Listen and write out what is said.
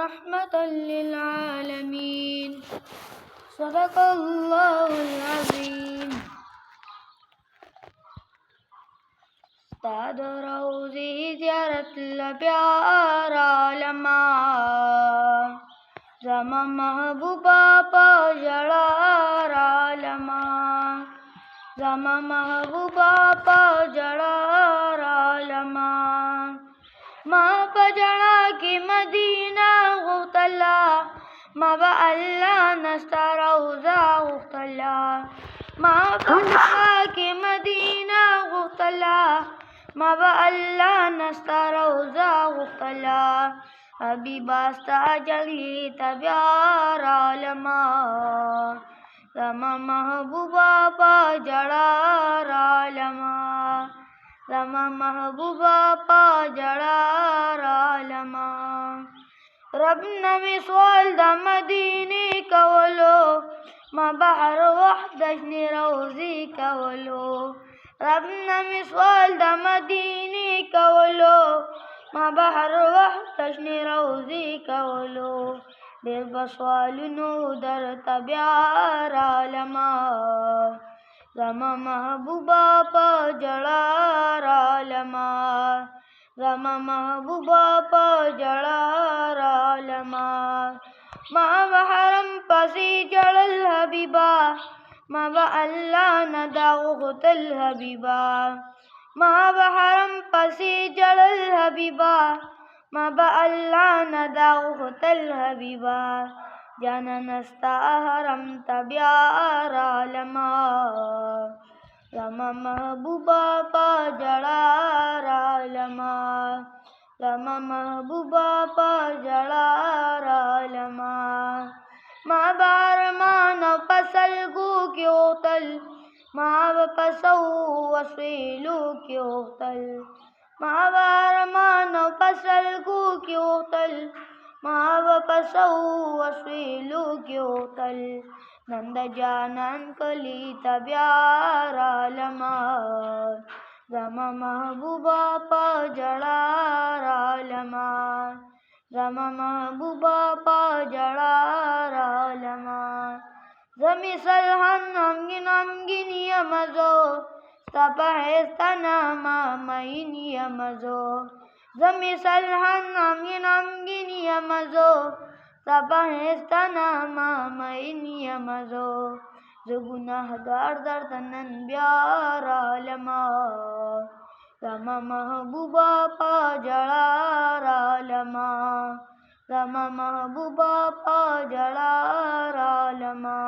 रहमतल लिल आलमीन। सदक़ल्लाहुल अज़ीम। उस्ताद रोज़ी ज़ियारत प्यारा लम्हा, ज़मा महबूबा पजड़ा लम्हा, ज़मा महबूबा पजड़ा लम्हा। माँ पजड़ा की मदीना गुतला, माँ बा अल्लाह नस्ता रौज़ा गुतला। माँ पजड़ा की मदीना गुतला, माँ बा अल्लाह नस्ता रौज़ा गुतला। हबीबास्ता जली तब्यारा लम्हा, ज़मा महबूबा पजड़ा लम्हा, ज़मा महबूबा पजड़ा लम्हा। रब नमी सवाल द मदीने कवलो, माँ बहर वहदशनी रोज़ी कवलो। रब नमी सवाल द मदीने कवलो, माँ बहर वहदशनी रोज़ी कवलो। देर बसवालुनो दर तब्यारा लम्हा, ज़मा महबूबा पजड़ा लम्हा, ज़मा महबूबा पजड़ा लम्हा। माँ बहरम पसी जड़ल हबीबा, माँ बा अल्लाह नदा गुतल हबीबा। माँ बहरम पसी जड़ल हबीबा, माँ बा अल्लाह नदा गुतल हबीबा। जाना नस्ता हरम तब्यारा लम्हा, ज़मा महबूबा पजड़ा लम्हा, ज़मा महबूबा पजड़ा लम्हा। माँ बार मानो पसल गु क्योतल, माँ पसौ वसीलु क्योतल। माँ बार मानो पसल गु क्योतल, माँ पसौ वसीलु क्योतल। नंद जानन कली तब्यारा लम्हा, ज़मा महबूबा पजड़ा लम्हा, ज़मा महबूबा पजड़ा लम्हा। ज़मी सलहन नमगिन नमगिन यमज़ो, सपहेस्तना मामइन यमज़ो। ज़मी सलहन नमगिन नमगिन यमज़ो, सपहेस्तना मामइन यमज़ो। जो गुनाहगार दर्दनन ब्यारा लम्हा, ज़मा महबूबा पजड़ा लम्हा, ज़मा महबूबा पजड़ा लम्हा।